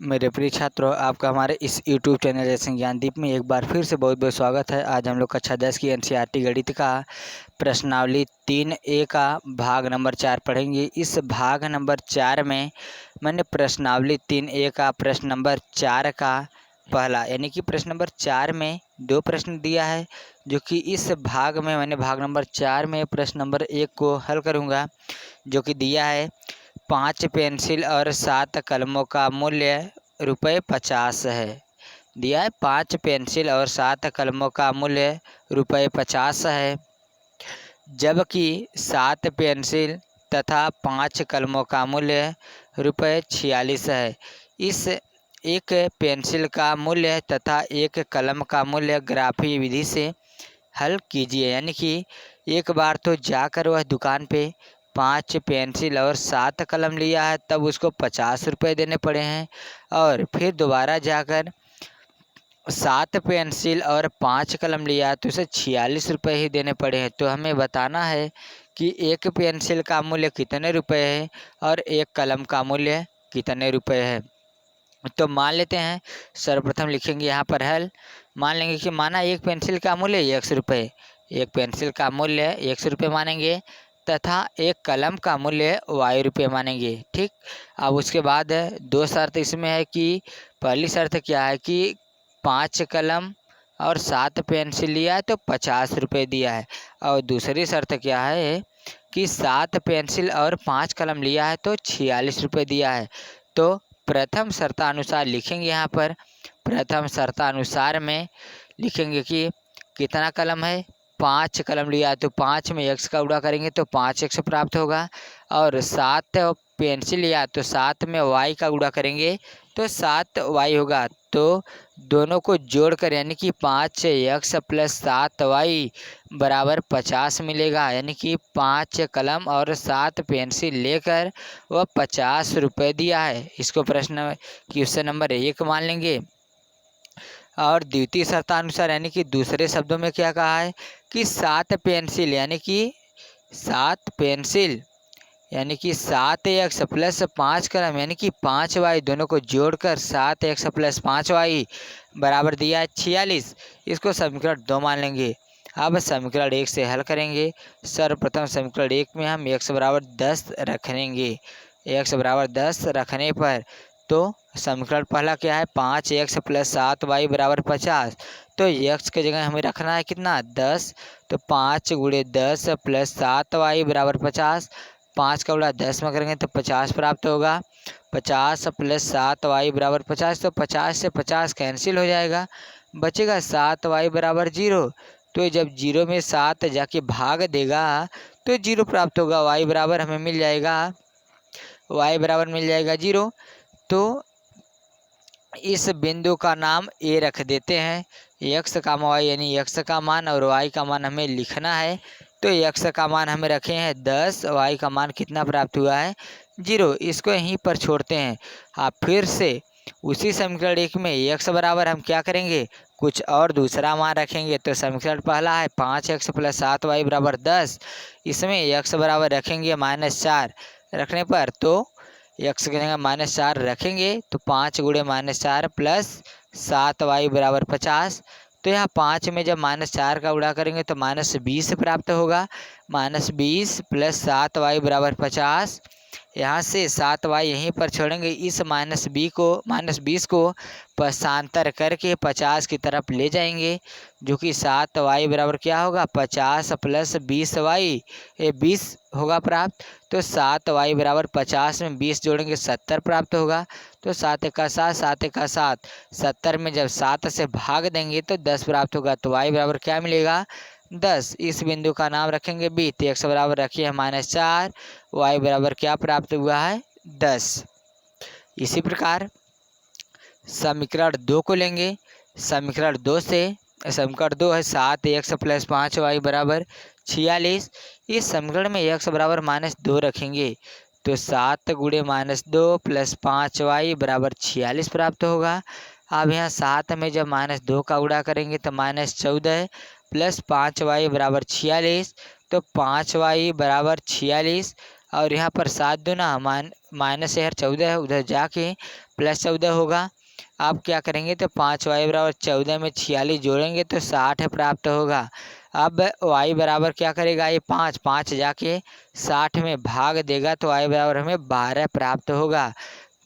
मेरे प्रिय छात्रों, आपका हमारे इस YouTube चैनल जैसे ज्ञानदीप में एक बार फिर से बहुत बहुत स्वागत है। आज हम लोग कक्षा 10 की NCERT गणित का प्रश्नावली 3A का भाग नंबर 4 पढ़ेंगे। इस भाग नंबर 4 में मैंने प्रश्नावली 3A का प्रश्न नंबर 4 का पहला यानी कि प्रश्न नंबर 4 में 2 प्रश्न दिया है, जो कि इस भाग में मैंने भाग नंबर 4 में प्रश्न नंबर 1 को हल करूँगा, जो कि दिया है 5 पेंसिल और 7 कलमों का मूल्य ₹50 है। दिया है 5 पेंसिल और 7 कलमों का मूल्य ₹50 है, जबकि 7 पेंसिल तथा 5 कलमों का मूल्य ₹46 है। इस एक पेंसिल का मूल्य तथा एक कलम का मूल्य ग्राफी विधि से हल कीजिए। यानी कि एक बार तो जाकर वह दुकान पे 5 पेंसिल और 7 कलम लिया है, तब उसको 50 रुपये देने पड़े हैं, और फिर दोबारा जाकर 7 पेंसिल और 5 कलम लिया है तो उसे 46 रुपये ही देने पड़े हैं। तो हमें बताना है कि एक पेंसिल का मूल्य कितने रुपए है और एक कलम का मूल्य कितने रुपए है। तो मान लेते हैं, सर्वप्रथम लिखेंगे यहाँ पर हल। मान लेंगे कि माना एक पेंसिल का मूल्य 100 रुपये, एक पेंसिल का मूल्य 100 रुपये मानेंगे तथा एक कलम का मूल्य ₹y मानेंगे। ठीक, अब उसके बाद 2 शर्त इसमें है कि पहली शर्त क्या है कि 5 कलम और 7 पेंसिल लिया है तो 50 रुपये दिया है, और दूसरी शर्त क्या है कि 7 पेंसिल और 5 कलम लिया है तो 46 रुपये दिया है। तो प्रथम शर्तानुसार लिखेंगे यहाँ पर। प्रथम शर्तानुसार में लिखेंगे कि कितना कलम है, 5 कलम लिया है तो 5 में x का गुणा करेंगे तो 5x प्राप्त होगा, और 7 पेंसिल लिया तो 7 में y का गुणा करेंगे तो 7y होगा। तो दोनों को जोड़कर यानी कि 5x + 7y बराबर 50 मिलेगा। यानी कि 5 कलम और 7 पेंसिल लेकर वह 50 रुपये दिया है। इसको प्रश्न क्वेश्चन नंबर 1 मान लेंगे। और द्वितीय शर्तानुसार यानी कि दूसरे शब्दों में क्या कहा है कि 7 पेंसिल यानी कि 7 पेंसिल यानी कि 7x + 5 कलम यानी कि 5y, दोनों को जोड़कर 7x + 5y बराबर दिया है 46। इसको समीकरण 2 मान लेंगे। अब समीकरण 1 से हल करेंगे। सर्वप्रथम समीकरण 1 में हम x बराबर 10 रखेंगे। x बराबर 10 रखने पर तो समीकरण पहला क्या है, 5x + 7y बराबर 50। तो x की जगह हमें रखना है कितना, 10। तो 5 × 10 + 7y बराबर 50। 5 का गुणा 10 में करेंगे तो 50 प्राप्त होगा। 50 + 7y बराबर 50। तो 50 से 50 कैंसिल हो जाएगा, बचेगा 7y बराबर 0। तो जब 0 में 7 जाके भाग देगा तो 0 प्राप्त होगा। y बराबर हमें मिल जाएगा, y बराबर मिल जाएगा 0। तो इस बिंदु का नाम A रख देते हैं। x का y यानी x का मान और y का मान हमें लिखना है। तो x का मान हमें रखे हैं 10, y का मान कितना प्राप्त हुआ है, 0। इसको यहीं पर छोड़ते हैं। आप फिर से उसी समीकरण 1 में x बराबर हम क्या करेंगे, कुछ और दूसरा मान रखेंगे। तो समीकरण पहला है 5x + 7y बराबर 10। इसमें x बराबर रखेंगे -4। रखने पर तो x की जगह -4 रखेंगे तो 5 × -4 + 7y बराबर 50। तो यहाँ 5 में जब -4 का गुणा करेंगे तो -20 प्राप्त होगा। -20 + 7y बराबर 50। यहाँ से 7y यहीं पर छोड़ेंगे। इस -20 को पक्षांतर करके 50 की तरफ ले जाएंगे, जो कि 7y बराबर क्या होगा, 50 + 20y, ये 20 होगा प्राप्त। तो 7y बराबर 50 में 20 जोड़ेंगे 70 प्राप्त होगा। तो 7 × 7, 7 × 7, 70 में जब 7 से भाग देंगे तो 10 प्राप्त होगा। तो y बराबर क्या मिलेगा, 10। इस बिंदु का नाम रखेंगे B। तो x बराबर रखिए -4, y बराबर क्या प्राप्त हुआ है, 10। इसी प्रकार समीकरण 2 को लेंगे। समीकरण 2 है 7x + 5y बराबर 46। इस समीकरण में x बराबर -2 रखेंगे तो 7 × -2 + 5y बराबर 46 प्राप्त होगा। अब यहाँ 7 में जब -2 का गुणा करेंगे तो -14 + 5y बराबर 46। तो 5y बराबर 46, और यहाँ पर 7 दूना माइनस यहाँ 14 है, उधर जाके प्लस 14 होगा। आप क्या करेंगे तो 5y बराबर 14 में 46 जोड़ेंगे तो 60 प्राप्त होगा। अब y बराबर क्या करेगा, ये 5 जाके 60 में भाग देगा तो y बराबर हमें 12 प्राप्त होगा।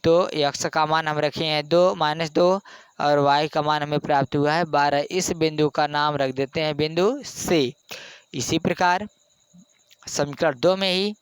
तो x का मान हम रखे हैं 2 -2 और y का मान हमें प्राप्त हुआ है 12। इस बिंदु का नाम रख देते हैं बिंदु C। इसी प्रकार समीकरण 2 में ही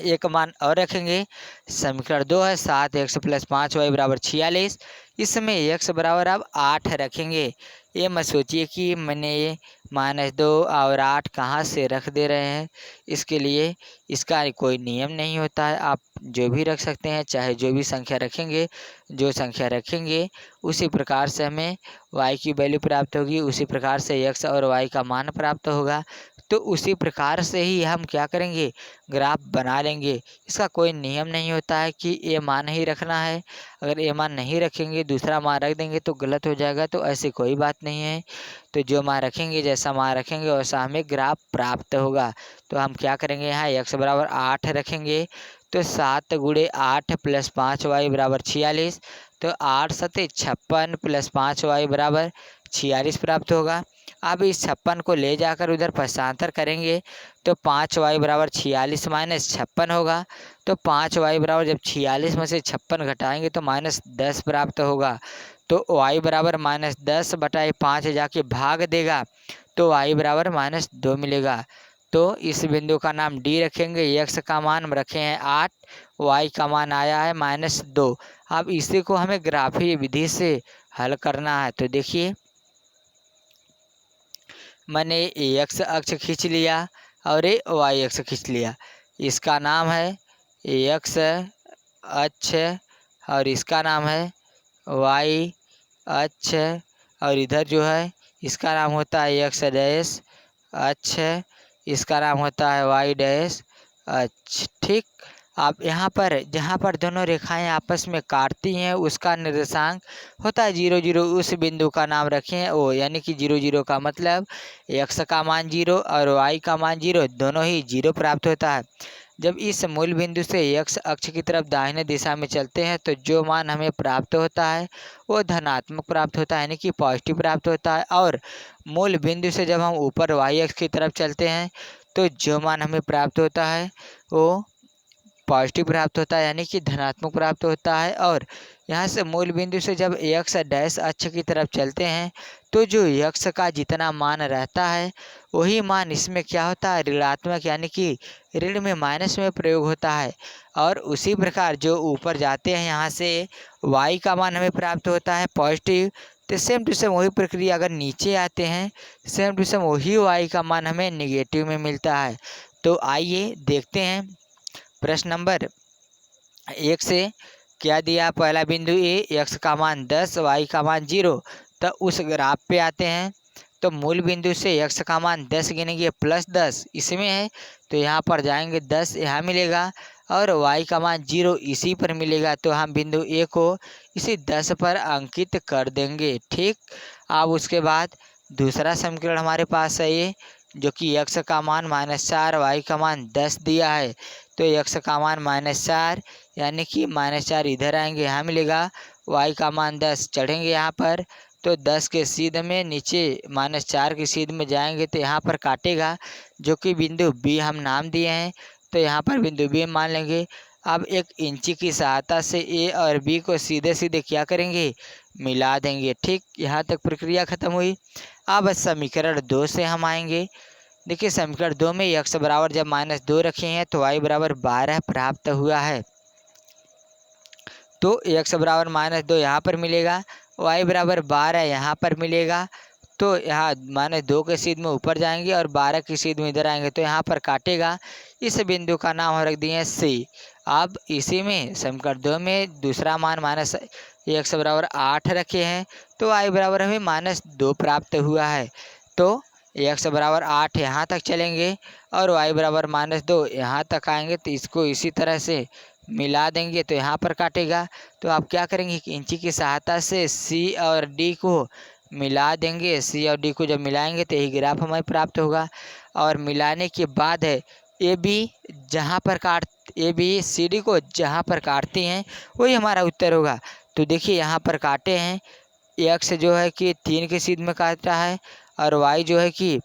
एक मान और रखेंगे। समीकरण 2 है 7x + 5y बराबर 46। इसमें x बराबर अब 8 रखेंगे। ये मत सोचिए कि मैंने ये -2 और 8 कहाँ से रख दे रहे हैं। इसके लिए इसका कोई नियम नहीं होता है, आप जो भी रख सकते हैं, चाहे जो भी संख्या रखेंगे। जो संख्या रखेंगे उसी प्रकार से हमें y की वैल्यू प्राप्त होगी, उसी प्रकार से x और y का मान प्राप्त होगा। तो उसी प्रकार से ही हम क्या करेंगे, ग्राफ बना लेंगे। इसका कोई नियम नहीं होता है कि ये मान ही रखना है। अगर ये मान नहीं रखेंगे, दूसरा मान रख देंगे तो गलत हो जाएगा। तो ऐसी कोई बात नहीं है। तो जो मान रखेंगे, जैसा मान रखेंगे वैसा हमें ग्राफ प्राप्त होगा। तो हम क्या करेंगे, यहाँ x बराबर 8 रखेंगे तो 7 × 8 + 5y बराबर 46। तो 8 × 7 = 56 + 5y बराबर 46 प्राप्त होगा। अब इस 56 को ले जाकर उधर पक्षांतर करेंगे तो 5y बराबर 46 - 56 होगा। तो 5y बराबर जब 46 में से 56 घटाएंगे तो -10 प्राप्त होगा। तो y बराबर -10/5 जाके भाग देगा तो y बराबर -2 मिलेगा। तो इस बिंदु का नाम D रखेंगे। x का मान हम रखे हैं 8, y का मान आया है -2। अब इसी को हमें ग्राफीय विधि से हल करना है। तो देखिए, मैंने x अक्ष खींच लिया और ये y अक्ष खींच लिया। इसका नाम है x अक्ष और इसका नाम है y अक्ष, और इधर जो है इसका नाम होता है x डैश अक्ष, इसका नाम होता है y डैश अक्ष। ठीक। आप यहाँ पर जहाँ पर दोनों रेखाएं आपस में काटती हैं उसका निर्देशांक होता है 0, 0। उस बिंदु का नाम रखें ओ, यानी कि 0, 0 का मतलब x का मान 0 और y का मान 0, दोनों ही 0 प्राप्त होता है। जब इस मूल बिंदु से x अक्ष की तरफ दाहिने दिशा में चलते हैं तो जो मान हमें प्राप्त होता है वो धनात्मक प्राप्त होता है, यानी कि पॉजिटिव प्राप्त होता है। और मूल बिंदु से जब हम ऊपर y अक्ष की तरफ चलते हैं तो जो मान हमें प्राप्त होता है वो पॉजिटिव प्राप्त होता है, यानी कि धनात्मक प्राप्त होता है। और यहाँ से मूल बिंदु से जब x डैश अक्ष की तरफ चलते हैं तो जो x का जितना मान रहता है वही मान इसमें क्या होता है, ऋणात्मक, यानी कि ऋण में माइनस में प्रयोग होता है। और उसी प्रकार जो ऊपर जाते हैं यहाँ से y का मान हमें प्राप्त होता है पॉजिटिव। तो सेम टू सेम वही प्रक्रिया अगर नीचे आते हैं, सेम टू सेम वही y का मान हमें निगेटिव में मिलता है। तो आइए देखते हैं प्रश्न नंबर 1 से क्या दिया। पहला बिंदु ए, x का मान 10, y का मान 0। तो उस ग्राफ पे आते हैं तो मूल बिंदु से x का मान 10 गिनेंगे +10 इसमें है तो यहाँ पर जाएंगे 10 यहाँ मिलेगा और y का मान 0 इसी पर मिलेगा। तो हम बिंदु ए को इसी 10 पर अंकित कर देंगे। ठीक। अब उसके बाद दूसरा समीकरण हमारे पास है ये, जो कि x का मान -4, y का मान 10 दिया है। तो x का मान -4 यानी कि -4 इधर आएंगे यहाँ मिलेगा, y का मान 10 चढ़ेंगे यहाँ पर तो 10 के सीध में नीचे -4 के सीध में जाएंगे तो यहाँ पर काटेगा, जो कि बिंदु B हम नाम दिए हैं। तो यहाँ पर बिंदु B मान लेंगे। अब एक इंची की सहायता से A और B को सीधे सीधे क्या करेंगे, मिला देंगे। ठीक। यहाँ तक प्रक्रिया खत्म हुई। अब समीकरण 2 से हम आएंगे। देखिए समीकरण 2 में x बराबर जब -2 रखे हैं तो y बराबर 12 प्राप्त हुआ है। तो x बराबर -2 यहाँ पर मिलेगा, y बराबर 12 यहाँ पर मिलेगा। तो यहाँ -2 के सीध में ऊपर जाएंगे और 12 की सीध में इधर आएंगे तो यहाँ पर काटेगा। इस बिंदु का नाम रख दिए C। अब इसी में समीकरण 2 में दूसरा मान x बराबर 8 रखे हैं तो y बराबर हमें -2 प्राप्त हुआ है। तो x बराबर 8 यहाँ तक चलेंगे और y बराबर -2 यहाँ तक आएंगे तो इसको इसी तरह से मिला देंगे तो यहाँ पर काटेगा। तो आप क्या करेंगे कि इंची की सहायता से C और D को मिला देंगे। C और D को जब मिलाएंगे तो यही ग्राफ हमें प्राप्त होगा। और मिलाने के बाद है AB जहाँ पर ए बी सी डी को जहाँ पर काटती हैं वही हमारा उत्तर होगा। तो देखिए यहाँ पर काटे हैं, एक्स जो है कि 3 की सीध में काटा है और वाई जो है कि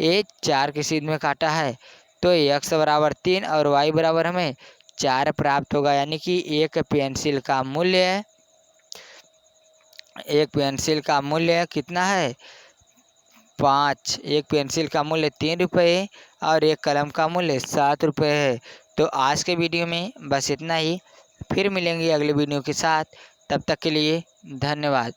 ये 4 की सीध में काटा है। तो एक्स बराबर 3 और वाई बराबर हमें 4 प्राप्त होगा। यानी कि एक पेंसिल का मूल्य कितना है 5। एक पेंसिल का मूल्य 3 रुपये और एक कलम का मूल्य 7 रुपये है। तो आज के वीडियो में बस इतना ही, फिर मिलेंगे अगले वीडियो के साथ। तब तक के लिए धन्यवाद।